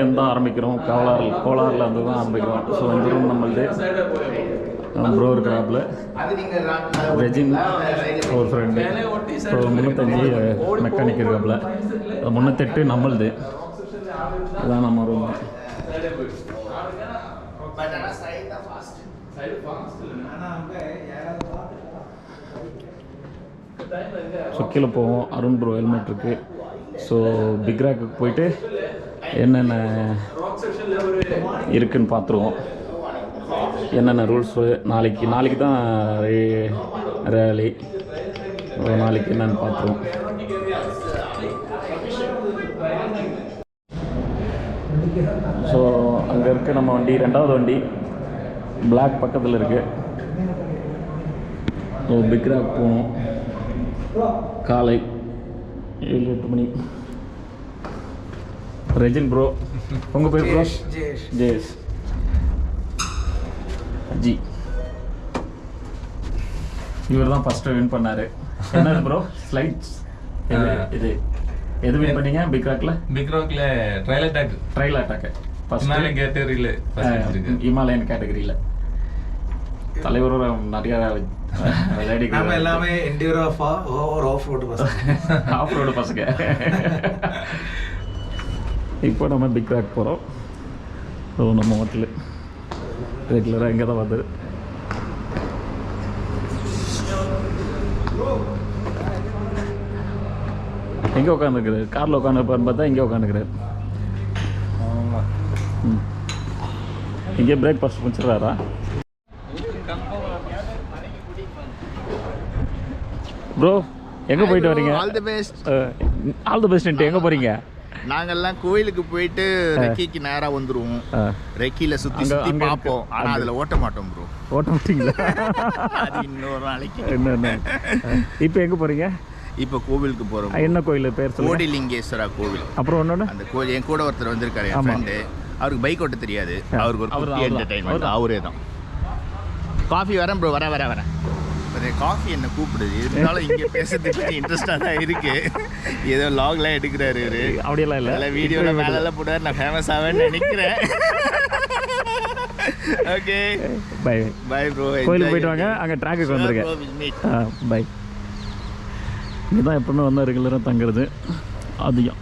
இங்கேருந்து தான் ஆரம்பிக்கிறோம். கோலாரில் வந்து தான் ஆரம்பிக்கிறோம். ஸோ இந்த ரூம் நம்மளது ப்ரோ இருக்கிறாப்புல ரெஜின் ஒரு ஃப்ரெண்டு. ஸோ 305 மெக்கானிக் இருக்காப்புல. 308 நம்மளுது. இதுதான் நம்ம ரூம். ஸோ கீழே போவோம். அருண் ப்ரோ ஹெல்மெட் இருக்குது. ஸோ பிக் ராக்கு போயிட்டு என்னென்ன இருக்குதுன்னு பார்த்துருவோம். என்னென்ன ரூல்ஸு நாளைக்கு தான் ரேலி. நாளைக்கு என்னென்னு பார்த்துருவோம். ஸோ அங்கே இருக்க நம்ம வண்டி 2வது வண்டி பிளாக் பக்கத்தில் இருக்குது. ஸோ பிக் ராக் போகணும். காலை 7-8 மணி. ரெஜின் ப்ரோ, உங்கள் பேர் ப்ரோ? ஜெயேஷ் ஜி. இவர் தான் ஃபஸ்ட்டு வின் பண்ணார். என்னது ப்ரோ ஸ்லைட்ஸ்? இது எது வின் பண்ணீங்க பிக் ராக்ல? ட்ரையல் அட்டாக் ஃபஸ்ட் கேட்டகரியில் ஹிமாலயன் கேட்டகரியில் தலைவரும் நிறையா நம்ம எல்லாமே என்டியூரோ ஆஃப் ரோடு பசங்க. இப்போ நம்ம பிக் ராக் போகிறோம். ஸோ நம்ம ஹோட்டலு ரெகுலராக இங்கே தான் வந்து எங்கே உட்காந்துருக்குறாரு? காரில் உட்காந்துருப்பாருன்னு பார்த்தா இங்கே உட்காந்துக்கிறாரு. இங்கே பிரேக்ஃபாஸ்ட் முடிச்சிடுறாரா? ப்ரோ எங்கே போயிட்டு வரீங்க? All the best. All the best. எங்கே போகிறீங்க? நாங்கெல்லாம் கோயிலுக்கு போயிட்டு ரெக்கிக்கு நேராக வந்துடுவோம். ரெக்கியில் சுற்றி பார்ப்போம். ஆனால் அதில் ஓட்ட மாட்டோம் ப்ரோ. ஓட்ட மாட்டீங்களா? அது இன்னொரு நாளைக்கு. என்ன இப்போ எங்கே போகிறீங்க? இப்போ கோவிலுக்கு போகிறோம். என்ன கோயில் பேர்? கோடிலிங்கேஸ்வரா கோவில். அப்புறம் ஒன்று அந்த கோயில் என் கூட ஒருத்தர் வந்திருக்காரு, என் ஃப்ரெண்டு. அவருக்கு பைக் ஓட்ட தெரியாது. அவருக்கு ஒரு குட்டி என்டர்டைன்மெண்ட். அவரே தான். காஃபி வரேன் ப்ரோ. வரேன். காஃபி என்ன கூப்பிடுது. இருந்தாலும் இங்கே பேசுறதுக்கு இன்ட்ரெஸ்டாக தான் இருக்கு. ஏதோ லாக்லாம் எடுக்கிறாரு இவரு. அப்படியெல்லாம் இல்லை, வீடியோவில் மேலெல்லாம் போட்டார். நான் ஃபேமஸ் ஆவேன்னு நினைக்கிறேன். Okay bye bro. கோயிலுக்கு போயிட்டு வாங்க. அங்கே ட்ராக்குக்கு வந்துருக்கேன். பை. இங்கே தான் எப்பவுமே வந்தால் ரெகுலராக தங்குறது அதிகம்.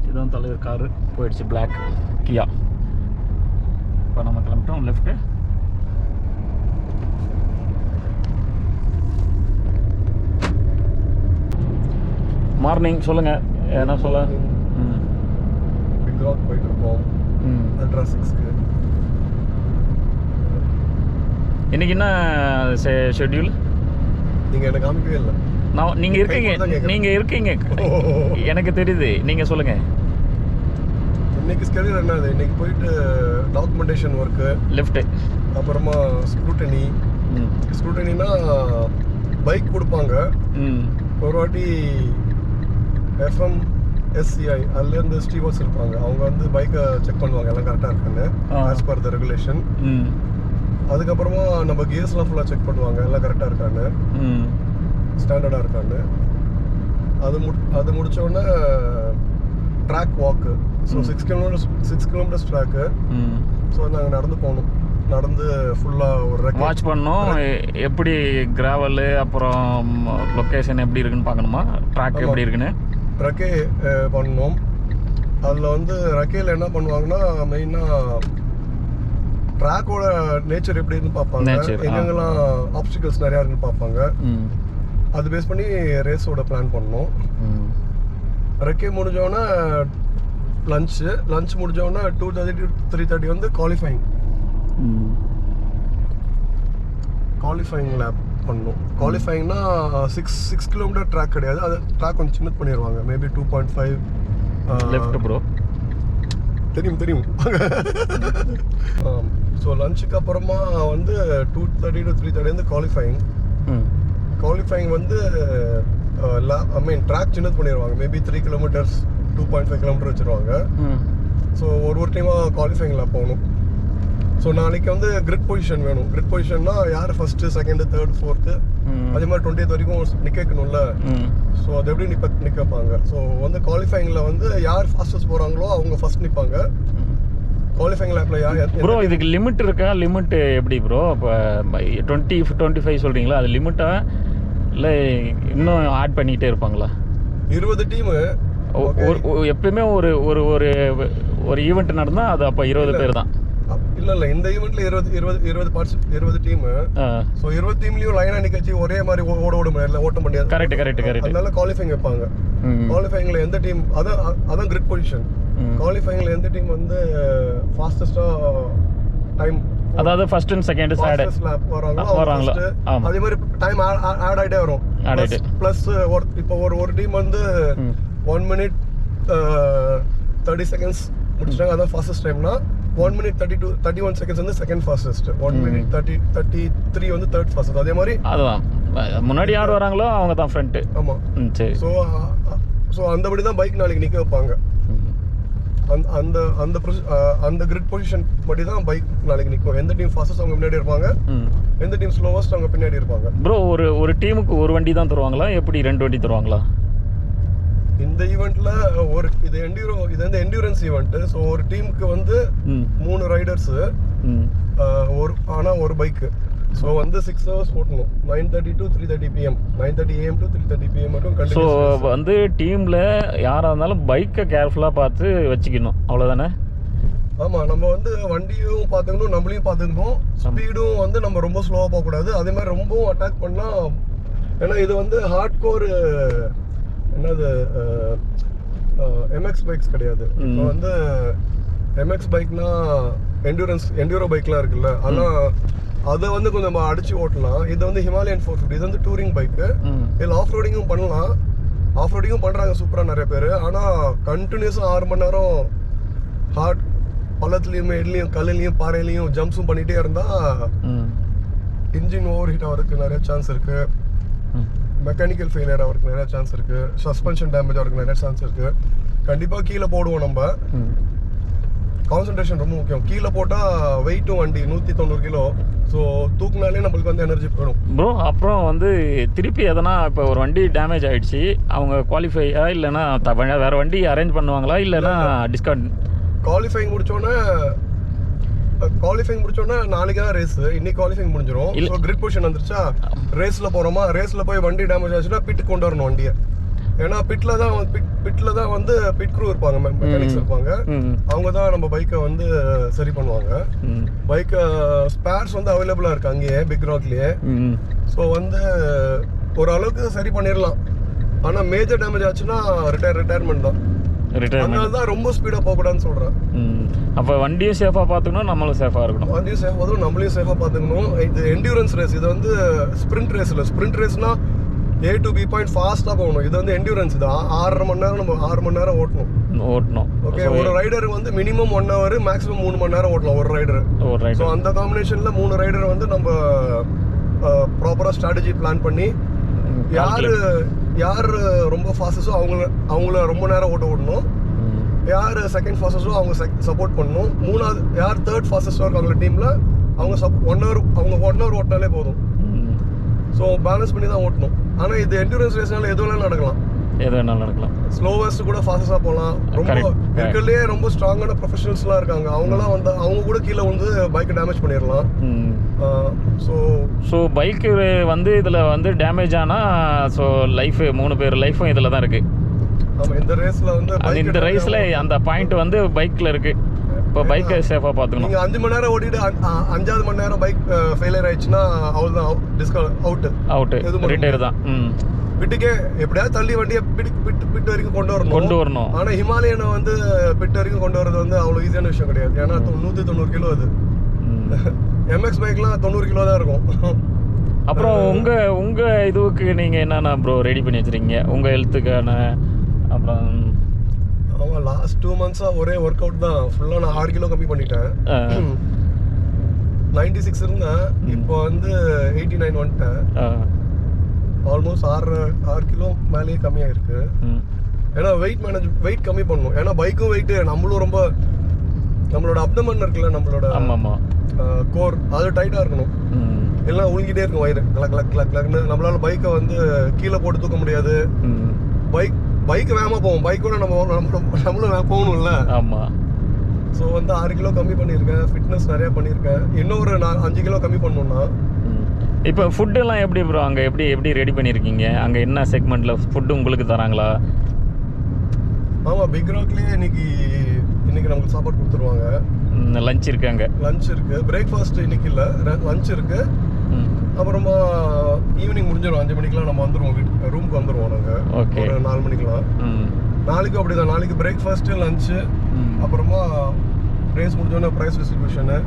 இதுதான் தலைவர் காரு போயிடுச்சு. பிளாக் கியா. இப்போ நம்ம கிளம்பிட்டோம். லெஃப்ட்டு மார்னிங் சொல்லுங்கள். என்ன சொல்ல? பிக் ராக் போயிட்டு இருக்கோம். அல்ட்ரா 6க்கு. இன்னைக்கு என்ன ஷெட்யூல்? நீங்கள் எனக்கு காமிக்கவே இல்லை. நீங்கள் இருக்கீங்க எனக்கு தெரியுது. நீங்கள் சொல்லுங்கள். இன்னைக்கு ஸ்கெடியூல் என்னது? இன்னைக்கு போயிட்டு டாக்குமெண்டேஷன் ஒர்க்கு, லெஃப்ட்டு, அப்புறமா ஸ்க்ரூட்டனினா பைக் கொடுப்பாங்க. ஒரு வாட்டி FMSCI அதுலேருந்து ஸ்டீவர்ஸ் இருப்பாங்க. அவங்க வந்து பைக்கை செக் பண்ணுவாங்க எல்லாம் கரெக்டாக இருக்கான்னு ஆஸ் பர் த ரெகுலேஷன். அதுக்கப்புறமா நம்ம கியர்ஸ்லாம் ஃபுல்லாக செக் பண்ணுவாங்க எல்லாம் கரெக்டாக இருக்கான்னு, ஸ்டாண்டர்டாக இருக்கான்னு. அது முடித்தோடனே ட்ராக் வாக்கு. So 6 kilometres track. ஸோ நாங்கள் நடந்து போகணும். நடந்து ஃபுல்லாக ஒரு வாட்ச் பண்ணோம். எப்படி கிராவல் அப்புறம் லொக்கேஷன் எப்படி இருக்குன்னு பார்க்கணுமா? ட்ராக் எப்படி இருக்குன்னு ரக்கே பண்ணோம். அதில் வந்து ரக்கேயில் என்ன பண்ணுவாங்கன்னா மெயினாக ட்ராக்கோட நேச்சர் எப்படி இருக்குன்னு பார்ப்பாங்க. எங்கெங்கெல்லாம் ஆப்ஸ்டிகல்ஸ் நிறையா இருக்குன்னு பார்ப்பாங்க. அது பேஸ் பண்ணி ரேஸோட பிளான் பண்ணோம். ரெக்கே முடிஞ்சோடனே லஞ்ச் முடிஞ்சோடனே 2:30 to 3:30 வந்து குவாலிஃபைங் லேப் பண்ணோம். குவாலிஃபைங்னா 6 கிலோமீட்டர் ட்ராக் கிடையாது. அது ட்ராக் கொஞ்சம் சின்ன பண்ணிடுவாங்க. Maybe 2.5 left bro. தெரியும். ஸோ லஞ்சுக்கு அப்புறமா வந்து 2:30 to 3:30 வந்து குவாலிஃபைங் வந்து ட்ராக் சின்னது பண்ணிடுவாங்க. மேபி 3 கிலோமீட்டர்ஸ் 2.5 கிலோமீட்டர் வச்சுருவாங்க. ஸோ ஒரு டைமாக குவாலிஃபைங்கில் போகணும். ஸோ நாளைக்கு வந்து கிரிட் பொசிஷன் வேணும். கிரிட் பொசிஷன்னா யார் ஃபர்ஸ்ட், செகண்ட், தேர்ட், ஃபோர்த்து, அதே மாதிரி 20th வரைக்கும் நிக்க வைக்கணும்ல. ஸோ அது எப்படி நிக்க வைப்பாங்க. ஸோ வந்து குவாலிஃபைங்கில் வந்து யார் ஃபாஸ்டஸ்ட் போகிறாங்களோ அவங்க ஃபர்ஸ்ட் நிற்பாங்க. குவாலிஃபைங்கில் அப்ளை ப்ரோ இதுக்கு லிமிட் இருக்கா? லிமிட் எப்படி ப்ரோ? இப்போ 20-25 சொல்கிறீங்களா, அது லிமிட்டா இல்லை இன்னும் ஆட் பண்ணிக்கிட்டே இருப்பாங்களா? 20 டீமு எப்பயுமே ஒரு ஒரு ஒரு ஒரு ஈவெண்ட் நடந்தால் அது அப்போ 20 பேர் தான். இல்ல இந்த ஈவெண்ட்ல 20 டீம். சோ 20 டீம்லயும் லைனா நிக்கச்சி ஒரே மாதிரி ஓட முடியாது, ஓட்ட முடியாது. கரெக்ட். அதனால குவாலிஃபைங் வைப்பாங்க. குவாலிஃபைங்ல எந்த டீம் அதான் கிரிட் பொசிஷன். குவாலிஃபைங்ல எந்த டீம் வந்து ஃபாஸ்டஸ்டா டைம், அதாவது ஃபர்ஸ்ட் அண்ட் செகண்ட் சைடு வராங்களோ அதே மாதிரி டைம் ஆட் ஆயிட்டே வரும். பிளஸ் இப்போ ஒரு டீம் வந்து 1 minute 30 seconds முடிச்சாங்க, அதான் ஃபாஸ்டஸ்ட் டைம்னா 1 minute 31 seconds வந்து செகண்ட் ஃபாஸ்டஸ்ட், 1 minute 33 வந்து தேர்ட் ஃபாஸ்டஸ்ட். அதே மாதிரி அதுதான் முன்னாடி யார் வராங்களோ அவங்க தான் ஃப்ரண்ட். ஆமா சரி. ஸோ அந்தபடி தான் பைக் நாளைக்கு நிற்க வைப்பாங்க. அந்த கிரிட் பொசிஷன் படி தான் பைக் நாளைக்கு நிற்கும். எந்த டீம் ஃபாஸ்டஸ்ட் அவங்க முன்னாடி இருப்பாங்க, எந்த டீம் ஸ்லோவஸ்ட் அவங்க பின்னாடி இருப்பாங்க. ப்ரோ ஒரு டீமுக்கு ஒரு வண்டி தான் தருவாங்களா, எப்படி 2 வண்டி தருவாங்களா? இந்த ஈவெண்ட்ல இது வந்து என்டியூரன்ஸ் ஈவெண்ட். ஸோ ஒரு டீமுக்கு வந்து 3 ரைடர்ஸ், ஆனா ஒரு பைக். ஸோ வந்து 6 hours ஓட்டணும். 9:30 to 3:30 PM, 9:30 AM to 3:30 PM மட்டும் ஸோ கண்டினியூஸ். வந்து டீம்ல யாராக இருந்தாலும் பைக்கை கேர்ஃபுல்லாக பார்த்து வச்சுக்கணும், அவ்வளோதானே? ஆமா, நம்ம வந்து வண்டியும் பார்த்துக்கணும், நம்மளையும் பார்த்துக்கணும். ஸ்பீடும் வந்து நம்ம ரொம்ப ஸ்லோவாக போகக்கூடாது. அதே மாதிரி ரொம்பவும் அட்டாக் பண்ணா, ஏன்னா இது வந்து ஹார்ட் கோர் என்னது MX பைக்ஸ் கிடையாது. இப்போ வந்து MX பைக்னா என்டியூரோ பைக்லாம் இருக்குல்ல, ஆனால் அதை வந்து கொஞ்சம் அடிச்சு ஓட்டலாம். இது வந்து ஹிமாலயன் 450, இது வந்து டூரிங் பைக்கு. இதில் ஆஃப் ரோடிங்கும் பண்ணலாம், ஆஃப் ரோடிங்கும் பண்ணுறாங்க சூப்பராக நிறைய பேர். ஆனால் கண்டினியூஸாக 6 மணி நேரம் ஹார்ட் பள்ளத்துலேயும் மேட்லேயும் கல்லுலேயும் பாறையிலையும் ஜம்ப்ஸும் பண்ணிகிட்டே இருந்தால் இன்ஜின் ஓவர் ஹீட் ஆகிறதுக்கு நிறைய சான்ஸ் இருக்குது. மெக்கானிக்கல் ஃபெயிலியர் ஆகிறதுக்கு நிறைய சான்ஸ் இருக்குது. சஸ்பென்ஷன் டேமேஜ் ஆகிறதுக்கு நிறைய சான்ஸ் இருக்குது. கண்டிப்பாக கீழே போடுவோம். நம்ம கான்சன்ட்ரேஷன் ரொம்ப முக்கியம். கீழே போட்டால் வெயிட்டும் வண்டி 190 கிலோ. ஸோ தூக்குனாலே நம்மளுக்கு வந்து எனர்ஜி போயிடும். ப்ரோ அப்புறம் வந்து திருப்பி எதனா இப்போ ஒரு வண்டி டேமேஜ் ஆகிடுச்சு, அவங்க குவாலிஃபையா இல்லைன்னா வேறு வண்டி அரேஞ்ச் பண்ணுவாங்களா, இல்லைன்னா டிஸ்கவுண்ட்? குவாலிஃபைங் முடிச்சோன்னா நாளைக்கு தான் ரேஸ். இன்னைக்கு குவாலிஃபைங் முடிஞ்சிடும். ஸோ கிரிட் பொசிஷன் வந்துருச்சா, ரேஸில் போகிறோமா, ரேஸில் போய் வண்டி டேமேஜ் ஆச்சுன்னா பிட்டுக்கு கொண்டு வரணும் வண்டியை. ஏன்னா பிட்ல தான் வந்து பிட் க்ரூ இருப்பாங்க, மெக்கானிக்ஸ் இருப்பாங்க. அவங்க தான் நம்ம பைக்கை வந்து சரி பண்ணுவாங்க. பைக்கை ஸ்பேர்ஸ் வந்து அவைலபிளாக இருக்கு அங்கேயே பிக் ராக்லேயே. ஸோ வந்து ஓரளவுக்கு சரி பண்ணிடலாம். ஆனால் மேஜர் டேமேஜ் ஆச்சுன்னா ரிட்டையர்மெண்ட் தான். அதனால தான் ரொம்ப ஸ்பீடாக போகக்கூடாதுன்னு சொல்கிறேன். அப்போ வண்டியும் சேஃபாக பார்த்துக்கணும், நம்மளும் சேஃபாக இருக்கணும். வண்டியும் சேஃபாக பார்த்துக்கணும், நம்மளையும் சேஃபாக பார்த்துக்கணும். இது என்டியூரன்ஸ் ரேஸ், இது வந்து ஸ்ப்ரிண்ட் ரேஸ் இல்லை. ஸ்ப்ரிண்ட் ரேஸ்னா A to B பாயிண்ட் ஃபாஸ்ட்டாக போகணும். இது வந்து என்டியூரன்ஸ். இது 6.5 மணி நேரம், நம்ம 6 மணி நேரம் ஓட்டணும். ஓகே, ஒரு ரைடர் வந்து மினிமம் 1 hour, மேக்ஸிமம் 3 மணி நேரம் ஓட்டலாம் ஒரு ரைடர். ஸோ அந்த காம்பினேஷனில் 3 ரைடர் வந்து நம்ம ப்ராப்பராக ஸ்ட்ராட்டஜி பிளான் பண்ணி யார் ரொம்ப ஃபாஸ்டஸோ அவங்கள ரொம்ப நேரம் ஓட்டணும். யார் செகண்ட் ஃபாஸ்டஸோ அவங்க சப்போர்ட் பண்ணணும். மூணாவது யார் தேர்ட் ஃபாஸ்டஸோ இருக்காங்க டீமில் அவங்க 1 hour ஓட்டினாலே போதும். ஸோ பேலன்ஸ் பண்ணி தான் ஓட்டணும். ஆனால் இது என்டூரன்ஸ் ரேஸ்னால எது வேணாலும் நடக்கலாம். ஸ்லோவஸ்ட் கூட ஃபாஸ்டஸாக போகலாம். ரொம்ப இருக்கிறதுலே ரொம்ப ஸ்ட்ராங்கான ப்ரொஃபஷனல்ஸ்லாம் இருக்காங்க. அவங்களாம் வந்து அவங்க கூட கீழே வந்து பைக்கை டேமேஜ் பண்ணிடலாம். ஸோ பைக்கு வந்து இதில் வந்து டேமேஜ் ஆனால் ஸோ லைஃப் 3 பேர் லைஃபும் இதில் தான் இருக்குது. ஆமாம், இந்த ரேஸில் வந்து இந்த ரேஸில் அந்த பாயிண்ட் வந்து பைக்கில் இருக்குது. இப்போ பைக்கை சேஃபாக பார்த்துக்கணும். நீங்கள் 5 மணி நேரம் ஓட்டிட்டு 5வது மணி நேரம் பைக் ஃபெயிலியர் ஆயிடுச்சுன்னா அவ்வளோதான், அவுட்டு ரிட்டையர் தான். பிட்டுக்கே எப்படியாவது தள்ளி வண்டியை பிட் வரைக்கும் கொண்டு வரணும். ஆனால் ஹிமாலயனை வந்து பிட் வரைக்கும் கொண்டு வரது வந்து அவ்வளோ ஈஸியான விஷயம் கிடையாது. ஏன்னா 190 கிலோ அது. MX பைக்லாம் 90 கிலோ தான் இருக்கும். அப்புறம் உங்கள் இதுவுக்கு நீங்கள் என்னென்ன ப்ரோ ரெடி பண்ணி வச்சுருக்கீங்க உங்கள் ஹெல்த்துக்கான? அப்புறம் ஆமாம், லாஸ்ட் 2 months ஒரே ஒர்க் அவுட் தான். ஃபுல்லாக நான் 6 கிலோ கம்மி பண்ணிட்டேன். 96 இருந்தேன், இப்போ வந்து 89 வந்துட்டேன். ஆல்மோஸ்ட் 6 கிலோ மேலேயே கம்மியாயிருக்கு. ஏன்னா வெயிட் கம்மி பண்ணணும். ஏன்னா பைக்கும் வெயிட்டு, நம்மளும் ரொம்ப நம்மளோட அப்டமன் இருக்குல்ல, நம்மளோட ஆமாம் கோர் அது டைட்டாக இருக்கணும். எல்லாம் உழுங்கிட்டே இருக்கும் வயிறு கிளக் கிளக் கிளக் கிளக்னு. நம்மளால பைக்கை வந்து கீழே போட்டு தூக்க முடியாது. பைக் வேகமாக போவோம், பைக்கோட நம்மளும் போகணும்ல. ஆமாம். ஸோ வந்து 6 கிலோ கம்மி பண்ணியிருக்கேன், ஃபிட்னஸ் நிறையா பண்ணியிருக்கேன். இன்னும் ஒரு 5 கிலோ கம்மி பண்ணணும்னா. இப்போ ஃபுட்டெல்லாம் எப்படி ப்ரோ அங்கே எப்படி ரெடி பண்ணியிருக்கீங்க? அங்கே என்ன செக்மெண்ட்டில் ஃபுட்டு உங்களுக்கு தராங்களா? ஆமாம், பிக் ராக்லேயே இன்னைக்கு நமக்கு சாப்பாடு கொடுத்துருவாங்க. லஞ்ச் இருக்கு, அங்கே லஞ்ச் இருக்குது. பிரேக்ஃபாஸ்ட் இன்னைக்கு இல்லை, லஞ்ச் இருக்குது. அப்புறமா ஈவினிங் முடிஞ்சிடும், 5 மணிக்கெலாம் நம்ம வந்துடுவோம், ரூமுக்கு வந்துடுவோம் நாங்கள். ஓகே. ஒரு 4 மணிக்கெலாம். நாளைக்கும் அப்படி தான். நாளைக்கு பிரேக்ஃபாஸ்ட்டு, லஞ்சு, அப்புறமா ரேஸ் முடிஞ்சோடனே ப்ரைஸ் டிஸ்ட்ரிபியூஷனு,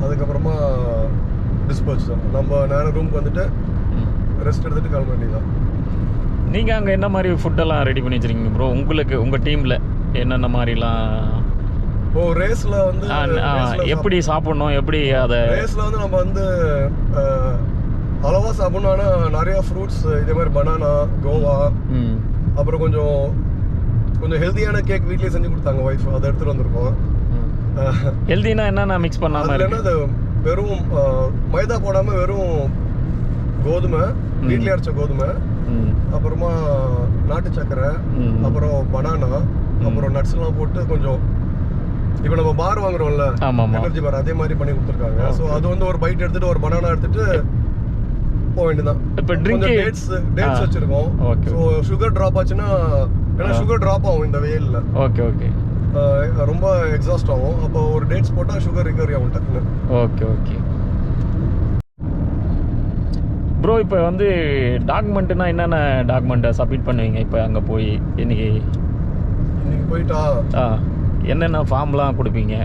அதுக்கப்புறமா டிஸ்போச் தான். நம்ம நேரம் ரூமுக்கு வந்துட்டு ரெஸ்ட் எடுத்துகிட்டு கிளம்ப வேண்டியதான். நீங்கள் அங்கே என்ன மாதிரி ஃபுட்டெல்லாம் ரெடி பண்ணி வச்சுருக்கீங்க ப்ரோ? உங்கள் டீமில் என்னென்ன மாதிரிலாம்? ரேஸில் வந்து எப்படி சாப்பிட்ணும், எப்படி அதை ரேஸில் வந்து நம்ம வந்து அளவாக சாப்பிட்ணும். ஆனால் நிறையா ஃப்ரூட்ஸ், இதே மாதிரி பனானா, கோவா, அப்புறம் கொஞ்சம் ஹெல்த்தியான கேக் வீட்லேயே செஞ்சு கொடுத்தாங்க ஒய்ஃப், அதை எடுத்துகிட்டு வந்திருக்கோம். ஹெல்த்தினா என்னென்ன மிக்ஸ் பண்ணாமல்? இல்லைன்னா அது வெறும் மைதா போடாமல் வெறும் கோதுமை, வீட்லேயே அரைச்ச கோதுமை, அப்புறமா நாட்டு சக்கரை, அப்புறம் பனானா, அப்புறம் நட்ஸ்லாம் போட்டு கொஞ்சம் இப்போ நம்ம பார் வாங்குறோம்ல, எனர்ஜி பார், அதே மாதிரி பண்ணி கொடுத்துருக்காங்க. ஸோ அது வந்து ஒரு பைட் எடுத்துட்டு ஒரு பனானா எடுத்துட்டு போக வேண்டியதான். இப்போ ட்ரிங்க் டேட்ஸ் வச்சிருக்கோம். ஸோ சுகர் ட்ராப் ஆச்சுன்னா, ஏன்னா சுகர் ட்ராப் ஆகும் இந்த வெயிலில். ஓகே. ரொம்ப எக்ஸாஸ்ட் ஆகும். அப்போ ஒரு டேட்ஸ் போட்டால் சுகர் ரிகவரி ஆகும் டக்குன்னு. Okay bro. இப்போ வந்து டாக்குமெண்ட்டுனா என்னென்ன டாக்குமெண்ட்டை சப்மிட் பண்ணுவீங்க இப்போ அங்கே போய்? இன்னைக்கு போயிட்டா என்னென்ன ஃபார்ம்லாம் கொடுப்பீங்க?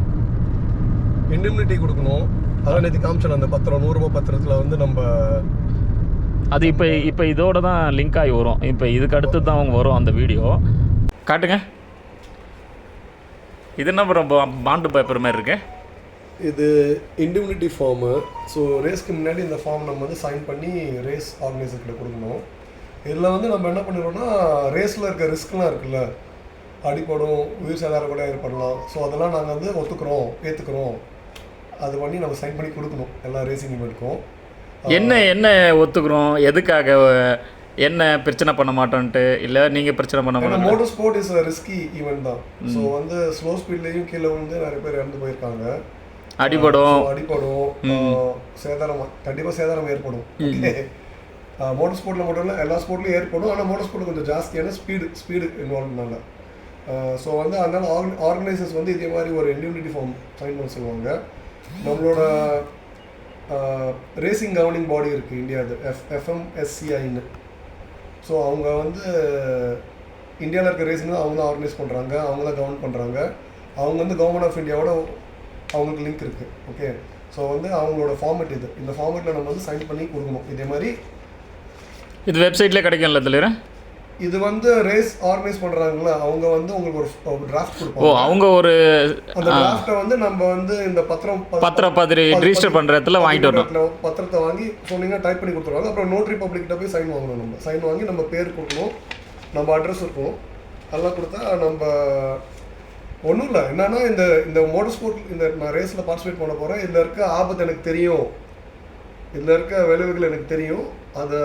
இண்டிம்னிட்டி கொடுக்கணும். அதான் நேற்று காமிச்சேன் அந்த பத்திரம், 100 ரூபாய் பத்திரத்தில் வந்து நம்ம அது இப்போ இதோட தான் லிங்க் ஆகி வரும். இப்போ இதுக்கு அடுத்து தான் அவங்க வரும் அந்த வீடியோ. காட்டுங்க. இது என்ன ப்ரோ பாண்டு பேப்பர் மாதிரி இருக்கு? இது இண்டிம்னிட்டி ஃபார்மு. ஸோ ரேஸ்க்கு முன்னாடி இந்த ஃபார்ம் நம்ம வந்து சைன் பண்ணி ரேஸ் ஆர்கனைசர்கிட்ட கொடுக்கணும். இதில் வந்து நம்ம என்ன பண்ணிடுவோம்னா, ரேஸில் இருக்க ரிஸ்க்லாம் இருக்குல்ல, அடிப்படும், உயிர் சேதாரம் கூட ஏற்படலாம். ஸோ அதெல்லாம் நாங்கள் வந்து ஏற்றுக்கிறோம், அது பண்ணி நம்ம சைன் பண்ணி கொடுக்கணும் எல்லா ரேசிங் ஈவெண்ட்டுக்கும். என்ன ஒத்துக்கிறோம்? எதுக்காக? என்ன பிரச்சனை பண்ண மாட்டோன்ட்டு? இல்லை நீங்கள் பிரச்சனை பண்ண மாட்டோம்? Motor sport is risky event தான். ஸோ வந்து ஸ்லோ ஸ்பீட்லேயும் கீழே வந்து நிறைய பேர் இறந்து போயிருக்காங்க. அடிபடும், சேதாரம், கண்டிப்பாக சேதாரம் ஏற்படும். மோட்டர் ஸ்போர்ட்டில் மட்டும் இல்லை, எல்லா ஸ்போர்ட்லையும் ஏற்படும். ஆனால் மோட்டர் ஸ்போர்ட் கொஞ்சம் ஜாஸ்தியான ஸ்பீடு இன்வால்வ்னால. ஸோ வந்து அதனால் ஆர்கனைசர்ஸ் வந்து இதே மாதிரி ஒரு இண்டிம்னிட்டி ஃபார்ம் சைன் பண்ண சொல்லுவாங்க. நம்மளோட ரேசிங் கவர்னிங் பாடி இருக்குது இந்தியாவில், FMSCIன்னு. ஸோ அவங்க வந்து இந்தியாவில் இருக்க ரேசிங் தான் அவங்க தான் ஆர்கனைஸ் பண்ணுறாங்க, அவங்க தான் கவர்ன் பண்ணுறாங்க. அவங்க வந்து கவர்மெண்ட் ஆஃப் இந்தியாவோட அவங்களுக்கு லிங்க் இருக்குது. ஓகே. ஸோ வந்து அவங்களோட ஃபார்மெட் இந்த ஃபார்மெட்டில் நம்ம வந்து சைன் பண்ணி கொடுக்கணும். இதே மாதிரி இது வெப்சைட்லேயே கிடைக்கும்ல தலைவர? இது வந்து ரேஸ் ஆர்கனைஸ் பண்ணுறாங்களா, அவங்க வந்து உங்களுக்கு ஒரு டிராஃப்ட் கொடுப்பாங்க. அவங்க ஒரு அந்த டிராஃப்ட்டை வந்து நம்ம வந்து இந்த பத்திரம் ரிஜிஸ்டர் பண்ணுற இடத்துல வாங்கிட்டு வரணும். பத்திரத்தை வாங்கி சொன்னீங்கன்னா டைப் பண்ணி கொடுத்துருவாங்க. அப்புறம் நோட்ரி பப்ளிக்கிட்ட போய் சைன் வாங்கணும். நம்ம சைன் வாங்கி நம்ம பேர் கொடுக்கணும், நம்ம அட்ரஸ் இருக்கணும், அதெல்லாம் கொடுத்தா நம்ம ஒன்றும் இல்லை. என்னன்னா இந்த மோட்டர் ஸ்போர்ட் நான் ரேஸில் பார்ட்டிசிபேட் பண்ண போகிறேன், இதில் இருக்க ஆபத்து எனக்கு தெரியும், இதில் இருக்க விளைவுகள் எனக்கு தெரியும், அதை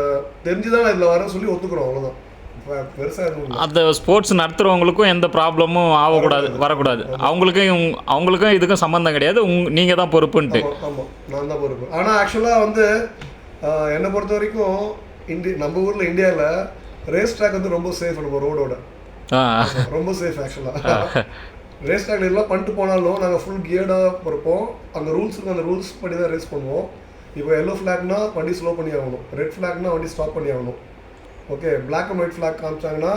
தெரிஞ்சுதான் நான் இதில் வரேன்னு சொல்லி ஒத்துக்கிறோம். அவ்வளோதான். பெருசாக அந்த ஸ்போர்ட்ஸ் நடத்துகிறவங்களுக்கும் எந்த ப்ராப்ளமும் வரக்கூடாது. அவங்களுக்கும் இதுக்கும் சம்மந்தம் கிடையாது. நீங்கள் தான் பொறுப்புன்ட்டு. ஆமாம், நான் தான் பொறுப்பு. ஆனால் ஆக்சுவலாக வந்து என்னை பொறுத்த வரைக்கும் நம்ம ஊரில் இந்தியாவில் ரேஸ் ட்ராக் வந்து ரொம்ப சேஃப். நம்ம ரோடோட ரொம்ப சேஃப் ஆக்சுவலாக. ரேஸ் ட்ராக்ல எல்லாம் பண்ணிட்டு போனாலும் நாங்கள் ஃபுல் கியர்டாக இருப்போம். அந்த ரூல்ஸ் படி தான் ரேஸ் பண்ணுவோம். இப்போ எல்லோ ஃப்ளாக்னா வண்டி ஸ்லோ பண்ணி ஆகணும், ரெட் ஃப்ளாக்னா வண்டி ஸ்டாப் பண்ணி ஆகணும். Okay. Black and white flag காமிச்சாங்கன்னா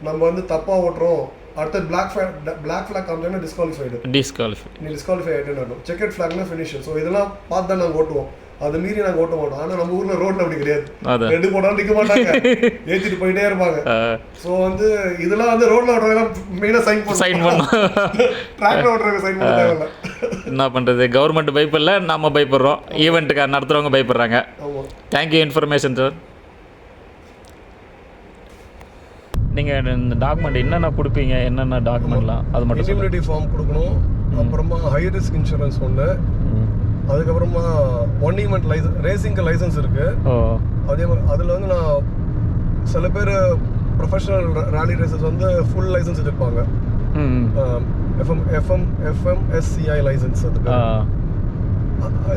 நம்ம வந்து தப்பாக ஓட்டுறோம், அடுத்த பிளாக் ஃப்ளாக் காமிச்சாங்கன்னா நீ டிஸ்குவாலிஃபை ஆகிட்டேன்னு. செக்கெட் ஃப்ளாக்னா ஃபினிஷ். ஸோ இதெல்லாம் பார்த்து தான் நாங்கள் ஓட்டுவோம், அதை மீறி நாங்கள் ஓட்ட மாட்டோம். ஆனால் நம்ம ஊரில் ரோட்டில் அப்படி கிடையாது. ரெண்டு போட்டாலும் நிற்க மாட்டாங்க, ஏற்றிட்டு போயிட்டே இருப்பாங்க. ஸோ வந்து இதெல்லாம் வந்து ரோட்டில் ஓட்டுறதுலாம் மெயினாக சைன் பண்ணணும். ட்ராக்ல ஓட்டுறவங்க சைன் பண்ண தேவையில்லை. என்ன பண்ணுறது, கவர்மெண்ட் பயப்படல, நம்ம பயப்படுறோம், ஈவெண்ட்டுக்கு நடத்துகிறவங்க பயப்படுறாங்க. Thank you information sir. நீங்கள் இந்த டாக்குமெண்ட் என்னென்ன கொடுப்பீங்க, என்னென்ன டாக்குமெண்ட்லாம் அது மட்டும்? இண்டிம்னிட்டி ஃபார்ம் கொடுக்கணும், அப்புறமா ஹை ரிஸ்க் இன்சூரன்ஸ் ஒன்று, அதுக்கப்புறமா ஒன் ஈவெண்ட் லைசன்ஸ், ரேசிங்க்கு லைசன்ஸ் இருக்கு. அதே மாதிரி அதில் வந்து நான் சில பேர் ப்ரொஃபஷனல் ரேலி ரேசர்ஸ் வந்து ஃபுல் லைசன்ஸ் வச்சுருப்பாங்க. FMSCI license. அதுக்கு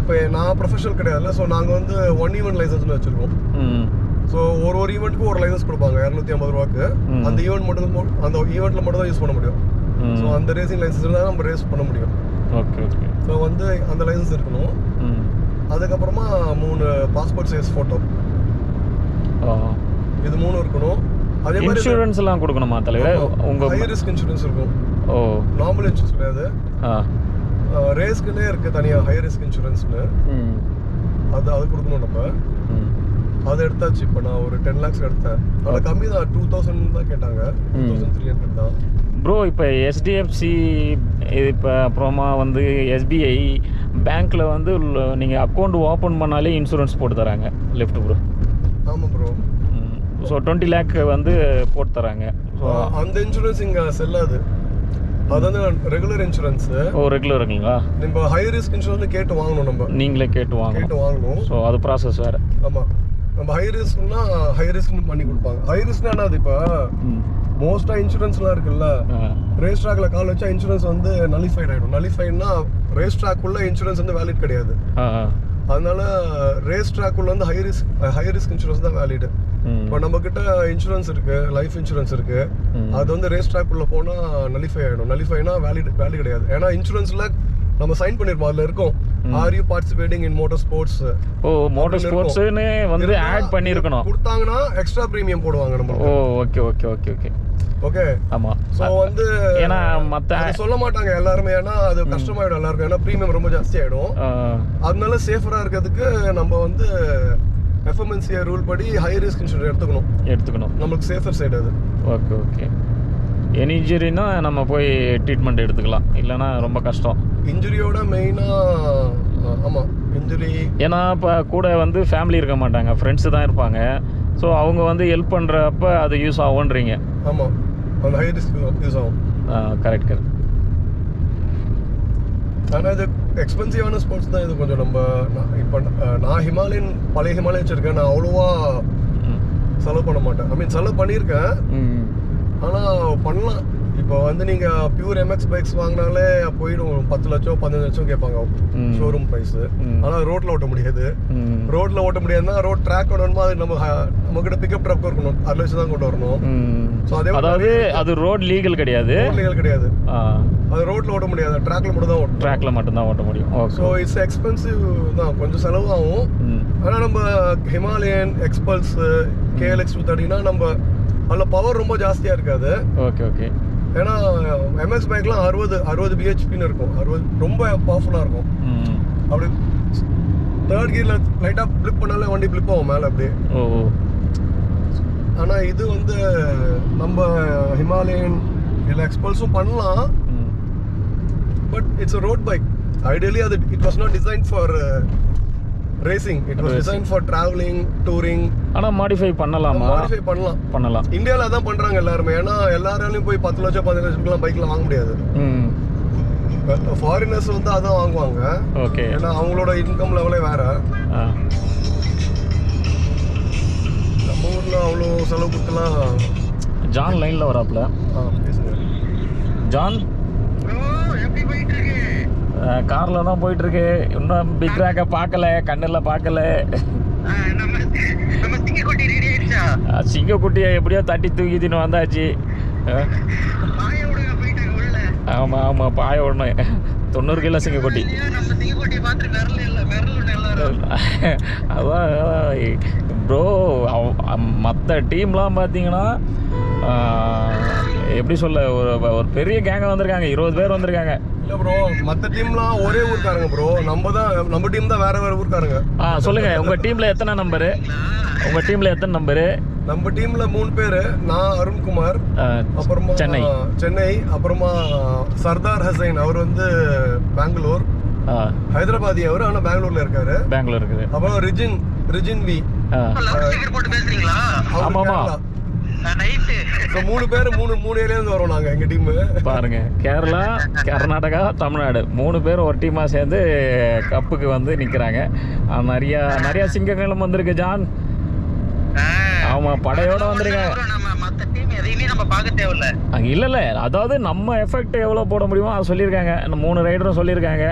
இப்போ நான் ப்ரொஃபஷனல் கிடையாதுல்ல, ஸோ நாங்கள் வந்து ஒன் ஈவெண்ட் லைசன்ஸ்னு வச்சுருக்கோம். ஸோ ஒரு ஈவெண்ட்டுக்கு ஒரு லைசன்ஸ் கொடுப்பாங்க 250 ரூபாய்க்கு. அந்த ஈவெண்ட் மட்டும் அந்த ஈவெண்ட்டில் மட்டும் தான் யூஸ் பண்ண முடியும். ஸோ அந்த ரேசிங் லைசன்ஸ் தான் நம்ம ரேஸ் பண்ண முடியும். Okay okay. ஸோ வந்து அந்த லைசன்ஸ் இருக்கணும். அதுக்கப்புறமா 3 பாஸ்போர்ட் சைஸ் ஃபோட்டோ, இது 3 இருக்கணும். அதே மாதிரி இன்சூரன்ஸ்லாம் கொடுக்கணுமா தலைவர்? உங்கள் ஹை ரிஸ்க் இன்சூரன்ஸ் இருக்கும். நார்மல் இன்சூரன்ஸ் கிடையாது. ரேஸ்க்குன்னே இருக்குது தனியாக ஹை ரிஸ்க் இன்சூரன்ஸ்னு. அது கொடுக்கணும் நம்ம. அது எடுத்தாச்சு. இப்போ நான் ஒரு 10 lakhs எடுத்தேன். அதில் கம்மி தான், 2000 தான் கேட்டாங்க. 2300 தான் ப்ரோ. இப்போ HDFC இப்போ அப்புறமா வந்து SBI பேங்க்கில் வந்து நீங்கள் அக்கௌண்ட் ஓப்பன் பண்ணாலே இன்சூரன்ஸ் போட்டு தராங்க லெஃப்ட் ப்ரோ. ஆமாம் ப்ரோ. ஸோ 20 lakh வந்து போட்டு தராங்க. அந்த இன்சூரன்ஸ் இங்கே செல்லாது. அது வந்து ரெகுலர் இன்சூரன்ஸ். ரெகுலருங்களா? நம்ம ஹை ரிஸ்க் இன்சூரன்ஸ் கேட்டு வாங்கணும். நம்ம நீங்களே கேட்டு வாங்கணும். ஸோ அது ப்ராசஸ் வேறு. ஆமாம். நம்ம ஹை ரிஸ்க்னா ஹை ரிஸ்க்னு பண்ணி கொடுப்பாங்க. ஹை ரிஸ்க்னா என்னது? இப்போ மோஸ்ட்டாக இன்சூரன்ஸ்லாம் இருக்குல்ல, ரேஸ் ட்ராக்ல கால் வச்சா இன்சூரன்ஸ் வந்து நலிஃபைட் ஆகிடும். நலிஃபைட்னா ரேஸ் ட்ராக்குள்ள இன்சூரன்ஸ் வந்து வேலிட் கிடையாது. அதனால ரேஸ் ட்ராக்குள்ள வந்து ஹை ரிஸ்க் இன்சூரன்ஸ் தான் வேலிடு. இப்போ நம்ம கிட்ட இன்சூரன்ஸ் இருக்கு, லைஃப் இன்சூரன்ஸ் இருக்கு. அது வந்து ரேஸ் ட்ராக்குள்ள போனா நலிஃபை ஆகிடும். நலிஃபைனா வேலிட் கிடையாது. ஏன்னா இன்சூரன்ஸ்ல நம்ம சைன் பண்ணிருப்போம், அதுல இருக்கும் are you participating in motor sports. Motor ஸ்போர்ட்ஸ்னு வந்து ஆட் பண்ணிருக்கணும். கொடுத்தாங்கன்னா எக்ஸ்ட்ரா பிரீமியம் போடுவாங்க நம்ம. Okay okay okay okay okay. ஆமா. சோ வந்து ஏன்னா மத்த சொல்ல மாட்டாங்க எல்லாருமே, ஏன்னா அது கஷ்டமாயிடும் எல்லாருக்கும். ஏன்னா பிரீமியம் ரொம்ப ஜாஸ்தி ஆயிடும். அதனால சேஃபரா இருக்கிறதுக்கு நம்ம வந்து FMCI ரூல் படி ஹை ரிஸ்க் இன்சூரன்ஸ் எடுத்துக்கணும். நம்மளுக்கு சேஃபர் சைடு அது. Okay okay. எனி இன்ஜுரினா நம்ம போய் ட்ரீட்மெண்ட் எடுத்துக்கலாம், இல்லைன்னா ரொம்ப கஷ்டம். இன்ஜுரியோட மெயினாக ஆமாம் இன்ஜுரி. ஏன்னா இப்போ கூட வந்து ஃபேமிலி இருக்க மாட்டாங்க, ஃப்ரெண்ட்ஸு தான் இருப்பாங்க. ஸோ அவங்க வந்து ஹெல்ப் பண்ணுறப்ப அது யூஸ் ஆகுன்றீங்க. ஆமாம், அந்த ஹை ரிஸ்க் யூஸ் ஆகும். கரெக்ட். ஆனால் இது எக்ஸ்பென்சிவான ஸ்போர்ட்ஸ் தான். இது கொஞ்சம் நம்ம இப்போ நான் பழைய ஹிமாலயன் வச்சுருக்கேன். நான் அவ்வளோவா செலவு பண்ண மாட்டேன். செலவு பண்ணியிருக்கேன், ஆனால் பண்ணலாம். இப்போ வந்து நீங்கள் பியூர் MX பைக்ஸ் வாங்கினாலே போயிடும். 10 லட்சம் 15 லட்சம் கேட்பாங்க ஷோரூம் ப்ரைஸு. ஆனால் ரோட்டில் ஓட்ட முடியாது. ரோட்டில் ஓட்ட முடியாதுன்னா ரோட் ட்ராக் வேணுமா, அது நம்ம கிட்ட பிக்கப் ட்ரக் இருக்கணும், அதில் வச்சு தான் கொண்டு வரணும். ஸோ அதே அதாவது அது ரோட் லீகல் கிடையாது. அது ரோட்டில் ஓட்ட முடியாது, ட்ராக்ல மட்டும் தான் ஓட்ட முடியும். ஸோ இட்ஸ் எக்ஸ்பென்சிவ் தான், கொஞ்சம் செலவு ஆகும். ஆனால் நம்ம ஹிமாலயன் எக்ஸ்பல்ஸ் KLX 230னா நம்ம அதில் பவர் ரொம்ப ஜாஸ்தியாக இருக்காது. Okay okay. ஏன்னா MX பைக்லாம் 60 BHPன்னு இருக்கும். 60 ரொம்ப பவர்ஃபுல்லாக இருக்கும். அப்படி தேர்ட் கியரில் லைட்டாக ஃப்ளிப் பண்ணாலே வண்டி ஃப்ளிப் ஆகும் மேலே அப்படியே. ஆனால் இது வந்து நம்ம ஹிமாலயன் இல்லை எக்ஸ்பல்ஸும் பண்ணலாம். But it's a road bike. Ideally அது it was not design for racing. It was design for travelling, touring. ஆனால் மாடிஃபை பண்ணலாம். இந்தியாவில் அதான் பண்ணுறாங்க எல்லாருமே. ஏன்னா எல்லாராலையும் போய் 10 லட்சம் 15 லட்சம்லாம் பைக்லாம் வாங்க முடியாது. ஃபாரினர்ஸ் வந்து அதான் வாங்குவாங்க. ஓகே. ஏன்னா அவங்களோட இன்கம் லெவலே வேற. நம்ம ஊரில் அவ்வளோ செலவு கொடுத்துலாம். ஜான் லைனில் வராப்புல. ஜான் காரில் தான் போயிட்டுருக்கு. இன்னும் பிக் ராக்கை பார்க்கல, கண்ணில் பார்க்கல. சிங்கக்குட்டியை எப்படியோ தட்டி தூக்கிட்டு வந்தாச்சு. ஆமாம் ஆமாம், பாய விடணும். 90 கிலோ சிங்கக்குட்டி. அதான் ப்ரோ, மற்ற டீம்லாம் பார்த்தீங்கன்னா எப்படி சொல்ல, ஒரு பெரிய கேங்காக வந்திருக்காங்க. 20 பேர் வந்திருக்காங்க. இல்லை ப்ரோ, மற்ற டீம்லாம் ஒரே ஊருக்காரங்க ப்ரோ. நம்ம டீம் தான் வேற ஊருக்காரங்க. சொல்லுங்க, உங்கள் டீமில் எத்தனை நம்பரு? நம்ம டீம்ல 3 பேரு. நான் அருண்குமார், அப்புறமா சென்னை, அப்புறமா சர்தார் ஹசைன், அவர் வந்து பெங்களூர், ஹைதராபாதி அவர், ஆனா பெங்களூர்ல இருக்காரு. அப்புறம் ரிஜின் வி. போட்டு பேசுறீங்களா? ஆமாமா, ஸோ 3 பேர் 3 ஏரியாலேருந்து வரோம் நாங்கள் எங்கள் டீமு. பாருங்க, கேரளா, கர்நாடகா, தமிழ்நாடு 3 பேரும் ஒரு டீமாக சேர்ந்து கப்புக்கு வந்து நிற்கிறாங்க. நிறையா சிங்கங்களும் வந்திருக்கு ஜான். ஆமாம், படையோட வந்திருக்காங்க. இல்லை அதாவது நம்ம எஃபெக்ட் எவ்வளோ போட முடியுமோ அதை சொல்லியிருக்காங்க. இந்த 3 ரைடரும் சொல்லியிருக்காங்க,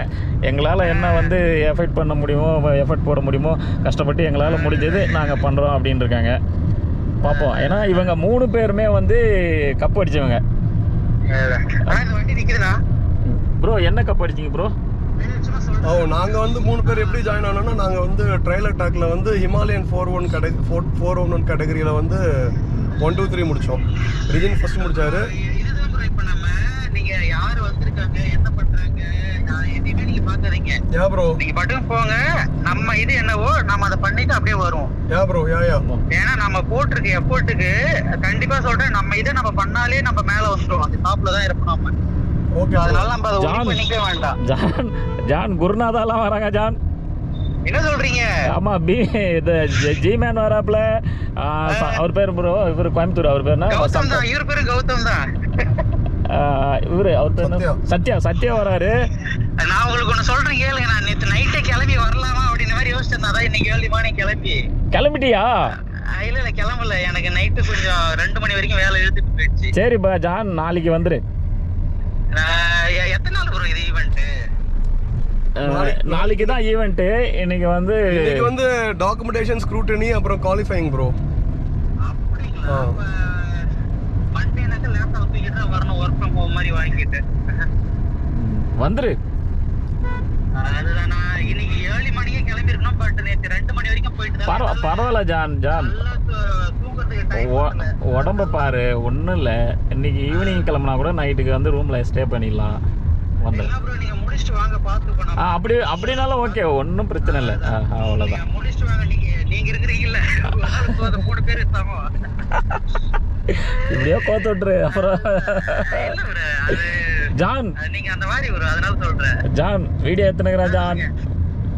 எங்களால் என்ன வந்து எஃபெக்ட் பண்ண முடியுமோ, எஃபெக்ட் போட முடியுமோ கஷ்டப்பட்டு எங்களால் முடிஞ்சது நாங்கள் பண்ணுறோம் அப்படின்னு இருக்காங்க. பார்ப்போம். ஏன்னா இவங்க 3 பேருமே வந்து கப் அடிச்சவங்க. ப்ரோ என்ன கப் அடிச்சிங்க ப்ரோ? நாங்கள் வந்து 3 பேர் எப்படி ஜாயின் ஆனோம்னா, நாங்கள் வந்து ட்ரையல் அட்டாக்ல வந்து ஹிமாலயன் 411 கேட்டகரியில் வந்து 1 2 3 முடித்தோம். ரிஜின் ஃபர்ஸ்ட் முடிச்சாரு. யா ப்ரோ, நீங்க பாட்டுக்கு போங்க. நம்ம இது என்னவோ நம்ம அதை பண்ணிட்டு அப்படியே வருவோம். யா ப்ரோ, யா ஏன்னா நம்ம போட்டிருக்க எஃபோர்ட்டுக்கு கண்டிப்பா சொல்றேன், நம்ம இதை நம்ம பண்ணாலே நம்ம மேல வந்துடும். அந்த டாப்ல தான் இருப்போம் நம்ம. ஓகே, அதனால நம்ம அதை ஒண்ணும் பண்ணிக்க வேண்டாம். ஜான் குருநாதாலாம் வராங்க ஜான். என்ன சொல்றீங்க? ஆமா, ஜி மேன் வராப்ல. அவர் பேர் ப்ரோ, இவர் கோயம்புத்தூர். அவர் பேர் என்ன? கௌதம் தான். இவர் பேரு கௌதம் தான். அவர் பேர் என்ன? சத்யா வராரு. நான் உங்களுக்கு ஒண்ணு சொல்றேன் கேளுங்க. நான் நேத்து நைட்டே கிளம்பி வரலாமா அப்படின்னு மாதிரி யோசிச்சேன். அதான் இன்னைக்கு ஏர்லி மார்னிங் கிளம்பிட்டியா? இல்ல கிளம்பல. எனக்கு நைட்டு கொஞ்சம் 2 மணி வரைக்கும் வேலை இழுத்துட்டு போயிடுச்சு. சரிப்பா ஜான், நாளைக்கு வந்துரு. எத்தனை நாள் ப்ரோ இது ஈவென்ட்? நாளைக்கு தான் ஈவென்ட். இன்னைக்கு வந்து டாக்குமெண்டேஷன், ஸ்க்ரூட்டனி, அப்புறம் குவாலிஃபைங் ப்ரோ. அப்படிங்களா? மண்டே எனக்கு லேப்டாப் தூக்கிட்டு தான் வரணும், ஒர்க் ஃப்ரம் ஹோம் மாதிரி வாங்கிட்டு வந்துரு. அதுதான் நான் இன்னைக்கு ஏர்லி மார்னிங்கே கிளம்பி இருக்கணும். பட் நேற்று 2 மணி வரைக்கும் போயிட்டு பரவாயில்ல ஜான். உடம்ப பாரு, ஒன்றும் இல்லை. இன்னைக்கு ஈவினிங் கிளம்புனா கூட நைட்டுக்கு வந்து ரூம்ல ஸ்டே பண்ணிடலாம். நீங்க முடிச்சிட்டு வாங்க, பாத்துக்கணும். அப்படினாலும் ஓகே, ஒன்றும் பிரச்சனை இல்லை. அவ்வளோதான். முடிச்சிட்டு வாங்க. நீங்க இருக்கிறீங்கல்ல, 3 பேர் இருக்காமோ இப்படியோ கோத்து விட்டுரு. அப்புறம் ஜான், நீங்க அந்த மாதிரி ப்ரோ, அதனால சொல்றேன். ஜான் வீடியோ எத்தனைக்கிறா ஜான்?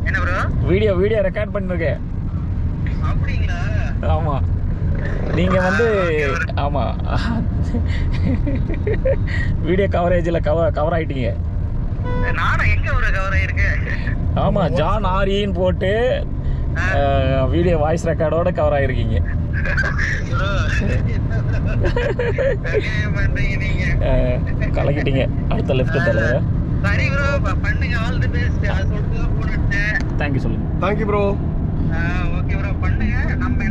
என்ன ப்ரோ? வீடியோ ரெக்கார்ட் பண்ணிருக்கேன். அப்படிங்களா? ஆமா, நீங்க வந்து ஆமா வீடியோ கவரேஜ்ல கவர் ஆயிட்டீங்க. நானா எங்க ஒரு கவர் ஆயிருக்கேன்? ஆமா, ஜான் ஆரின்னு போட்டு வீடியோ வாய்ஸ் ரெக்கார்டோட கவர் ஆயிருக்கீங்க. கலக்கிட்டீங்க. அடுத்த லெஃப்ட் தலை. சரி ப்ரோ, பண்ணுங்க. All the best. அது சொல்லிட்டு போன் எடுத்தேன். थैंक यू சொல்லுங்க. Thank you bro. Okay bro, பண்ணுங்க. நம்ம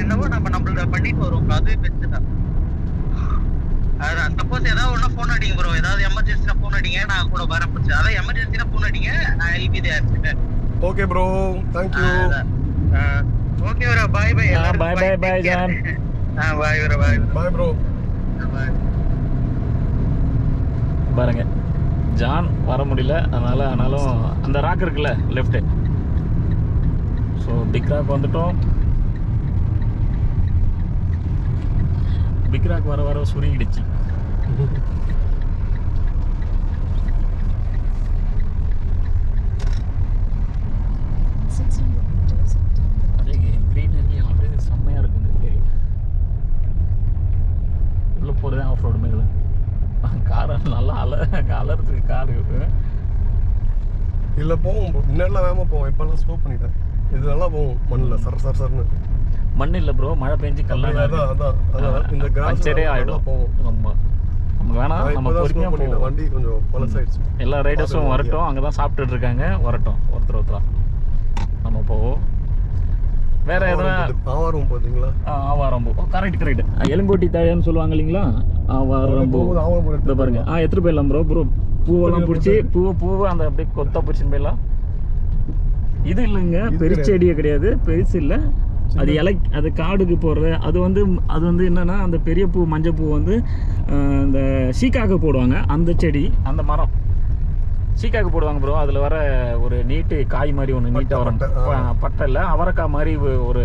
என்னவோ நம்மள பண்ணிட்டு வரோம். அது பெஸ்ட் தான். அதான் சப்போஸ் ஏதாவது ஒண்ணு ஃபோன் அடிங்க ப்ரோ. ஏதாவது எமர்ஜென்சினா ஃபோன் அடிங்க, நான் கூட வரேன். அதான் எமர்ஜென்சினா ஃபோன் அடிங்க, நான் will be there. Okay bro, thank you. Okay bro, bye bye. Bye John. Bye bro, bye bro. பாருங்க, ஜான் வர முடியல. ஆனாலும் அந்த ராக் இருக்குல்ல லெஃப்ட். ஸோ பிக் ராக் வந்துட்டோம். பிக் ராக் வர சுருங்கிடுச்சு. செம்மையா இருக்கு இந்த ஏரியா. உள்ள போறதே ஆஃப் ரோடு மாதிரி. கார் நல்லா அலறதுக்கு கார் இல்லை போவோம். முன்னாடிலாம் வேகமாக போவோம், இப்போல்லாம் ஸ்லோ பண்ணிட்டேன். இது நல்லா போவோம் மண்ணில் சர்னு. மண் இல்லை ப்ரோ, மழை பெஞ்சு கல்லாக அதான் இந்த பஞ்சரே ஆகிடும். போவோம். ஆமாம், நமக்கு வேணாம். நம்ம பொறுமையாக போவோம். வண்டி கொஞ்சம் பழசாயிடுச்சு. எல்லா ரைடர்ஸும் வரட்டும். அங்கே தான் சாப்பிட்டுட்டு இருக்காங்க. வரட்டும், ஒருத்தரா நம்ம போவோம். வேற எதனா ஆவாரம் பார்த்தீங்களா? ஆவாரம்பூ. கரெக்ட். எலும்பூட்டி தழைன்னு சொல்லுவாங்க இல்லைங்களா? ஆவாரம்பூ. இதை பாருங்க. எடுத்துட்டு போயிடலாம் ப்ரோ. பூவெல்லாம் பிடிச்சி பூவை அந்த அப்படியே கொத்தா பிடிச்சின்னு போயிடலாம். இது இல்லைங்க, பெருச்செடியே கிடையாது, பெருசு இல்லை. அது அது காடுக்கு போடுற அது வந்து என்னன்னா, அந்த பெரிய பூ மஞ்சள் பூ வந்து இந்த சீக்காக்கு போடுவாங்க. அந்த செடி, அந்த மரம் சீக்காக்கு போடுவாங்க ப்ரோ. அதில் வர ஒரு நீட்டு காய் மாதிரி ஒன்று நீட்டாக வரும். பட்டை இல்லை, அவரைக்காய் மாதிரி ஒரு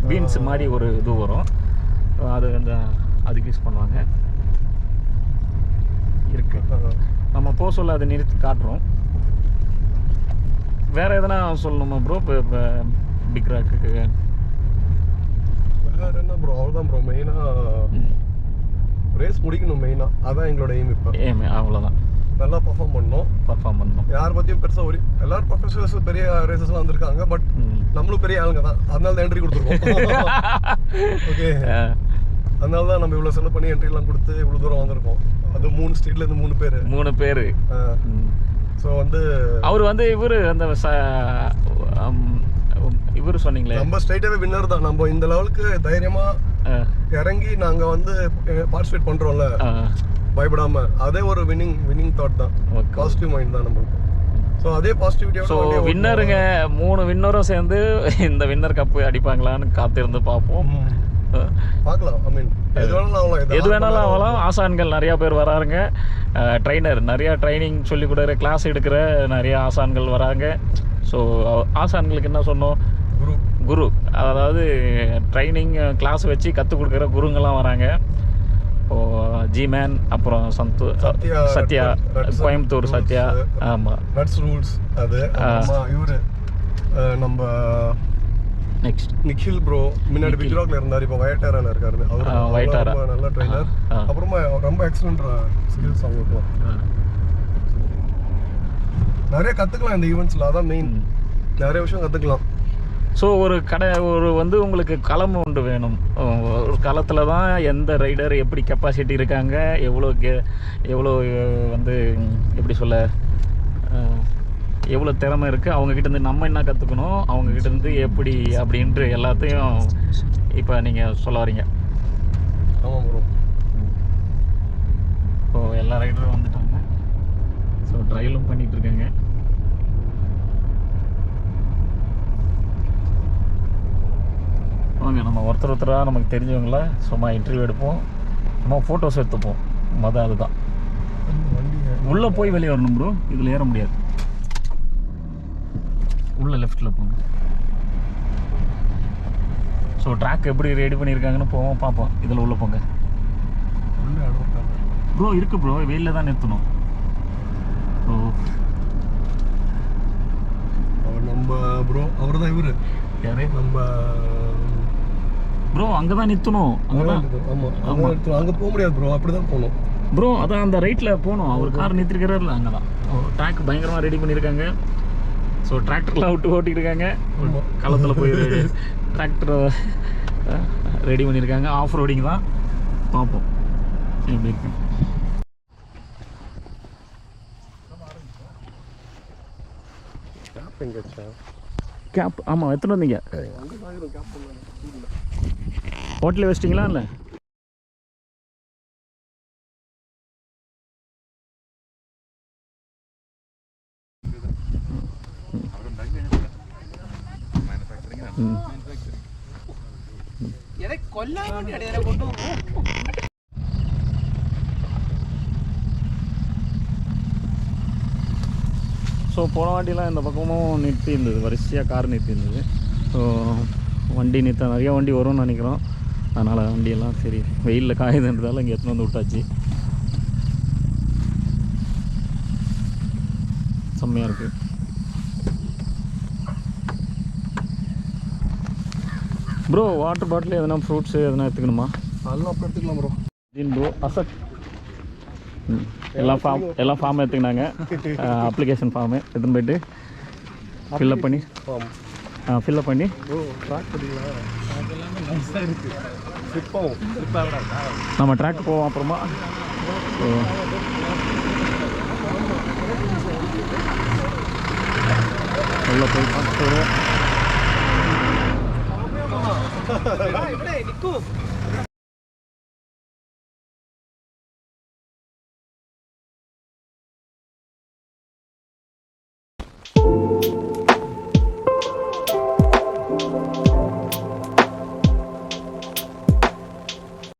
பீன்ஸ் மாதிரி ஒரு இது வரும். அது அதுக்கு யூஸ் பண்ணுவாங்க. இருக்கு, நம்ம போக சொல்ல அதை நிறுத்தி காட்டுறோம். வேற எதனா சொல்லணுமா ப்ரோ? இப்போ பிக் ராக்குக்கு வேற என்ன ப்ரோ? அவ்வளோதான் ப்ரோ. மெயினாக ரேஸ் முடிக்கணும் மெயினாக, அதான் எங்களோட எய்ம். இப்போ அவ்வளோதான், நல்லா பர்ஃபார்ம் பண்ணணும். யார் பற்றியும் பெருசாக எல்லாரும் ப்ரொஃபஷனல்ஸ் பெரிய ரேசஸ்லாம் வந்திருக்காங்க, பட் நம்மளும் பெரிய ஆளுங்க தான், அதனால தான் என்ட்ரி கொடுத்துருக்கோம். ஓகே, அதனால தான் நம்ம இவ்வளோ செலவு பண்ணி என்ட்ரிலாம் கொடுத்து இவ்வளோ தூரம் வந்திருக்கோம். அது 3 ஸ்டேட்லேருந்து 3 பேர். ஸோ வந்து அவர் வந்து இவர் சொன்னீங்களே, நம்ம ஸ்ட்ரைட்டாகவே வின்னர் தான். நம்ம இந்த லெவலுக்கு தைரியமாக இறங்கி நாங்கள் வந்து பார்ட்டிசிபேட் பண்ணுறோம்ல பயப்படாம, அதே ஒரு வின்னிங் தாட் தான், பாசிட்டிவ் மைண்ட் தான் நம்மளுக்கு. ஸோ அதே பாசிட்டிவிட்டியோட ஸோ வின்னருங்க 3 வின்னரும் சேர்ந்து இந்த வின்னர் கப்பு அடிப்பாங்களான்னு காத்திருந்து பார்ப்போம். பார்க்கலாம். ஐ மீன் எது வேணாலும் ஆகலாம். ஆசான்கள் நிறையா பேர் வராங்க, ட்ரைனர் நிறையா ட்ரைனிங் சொல்லி கொடுக்குற கிளாஸ் எடுக்கிற நிறைய ஆசான்கள் வராங்க. ஸோ ஆசான்களுக்கு என்ன சொன்னோம், குரு, அதாவது ட்ரைனிங் கிளாஸ் வச்சு கற்றுக் கொடுக்குற குருங்கெல்லாம் வராங்க. இப்போது ஜிமேன், அப்புறம் சத்யா, கோயம்புத்தூர் சத்யா. ஆமாம், நட்ஸ் ரூல்ஸ். அது இவரு நம்ம நெக்ஸ்ட் நிக்கில் ப்ரோ, முன்னாடி பிக்ராக்ல இருந்தார், இப்போ வயட்டாரால இருக்காரு. அவர் நல்ல ட்ரைனர். அப்புறமா ரொம்ப எக்ஸலண்ட் ஸ்கில்ஸ் அவங்களுக்கு. நிறைய கற்றுக்கலாம் இந்த ஈவெண்ட்ஸில், அதான் மெயின். நிறைய விஷயம் கற்றுக்கலாம். ஸோ ஒரு வந்து உங்களுக்கு களம் ஒன்று வேணும். ஒரு களத்தில் தான் எந்த ரைடர் எப்படி கெப்பாசிட்டி இருக்காங்க, எவ்வளோ வந்து எப்படி சொல்ல, எவ்வளோ திறமை இருக்குது, அவங்கக்கிட்டேருந்து நம்ம என்ன கற்றுக்கணும், அவங்கக்கிட்டேருந்து எப்படி அப்படின்ட்டு எல்லாத்தையும் இப்போ நீங்கள் சொல்ல வரீங்க. ஆமாம் ப்ரோ. ஸோ எல்லா ரைடரும் வந்துட்டாங்க. ஸோ ட்ரையலும் பண்ணிகிட்ருக்காங்க. வாங்க, நம்ம ஒருத்தராக நமக்கு தெரிஞ்சவங்கள சும்மா இன்டர்வியூ எடுப்போம், சும்மா ஃபோட்டோஸ் எடுத்துப்போம். அதுதான் உள்ளே போய் வெளியே வரணும் ப்ரோ, இதில் ஏற முடியாது. உள்ள லெஃப்ட்டில் போங்க. ஸோ ட்ராக் எப்படி ரெடி பண்ணியிருக்காங்கன்னு போவோம், பார்ப்போம். இதில் உள்ளே போங்க ப்ரோ. இருக்குது ப்ரோ, வெயிலில் தான் நிறுத்தணும். ஸோ நம்ம ப்ரோ, அவர் தான் இவர் யாரே நம்ம ப்ரோ, அங்கே தான் நிறுத்தணும். ஆமாம், அங்கே போக முடியாது ப்ரோ, அப்படி தான் போகணும் ப்ரோ. அதான் அந்த ரைட்டில் போகணும். அவர் கார் நிறுத்திருக்கிறாருல, அங்கே தான். ட்ராக் பயங்கரமாக ரெடி பண்ணியிருக்காங்க. ஸோ டிராக்டர்லாம் விட்டு ஓட்டிருக்காங்க. களத்தில் போய் டிராக்டரை ரெடி பண்ணியிருக்காங்க. ஆஃப் ரோடிங் தான், பார்ப்போம் எப்படி இருக்கு. கேப் ஆமாம், எத்தனை வந்தீங்க? ஹோட்டலில் வச்சிட்டிங்களா இல்லை? ஸோ போன வாட்டிலாம் இந்த பக்கமும் நிறுத்தி இருந்தது, வரிசையாக கார் நிறுத்தி இருந்தது. ஸோ வண்டி நிறுத்த நிறையா வண்டி வரும்னு நினைக்கிறோம். அதனால் வண்டியெல்லாம் சரி வெயிலில் காயுதுன்றதால இங்கே எடுத்துன்னு வந்து விட்டாச்சு. செம்மையாக இருக்குது. ப்ரோ வாட்டர் பாட்டில் எதனா ஃப்ரூட்ஸு எதனா எடுத்துக்கணுமா? அதெல்லாம் அப்புறம் எடுத்துக்கலாம் ப்ரோ. ஜீன் ப்ரோ அசட் எல்லாம் ஃபார்ம் எடுத்துக்கினாங்க. அப்ளிகேஷன் ஃபார்மு எடுத்துன்னு போய்ட்டு ஃபில்லப் பண்ணி ஃபில்லப் பண்ணி ட்ராக் பண்ணிங்களா? எல்லாமே நைஸாக இருக்குது. நம்ம ட்ராக் போவோம் அப்புறமா. உள்ள போய் பார்த்து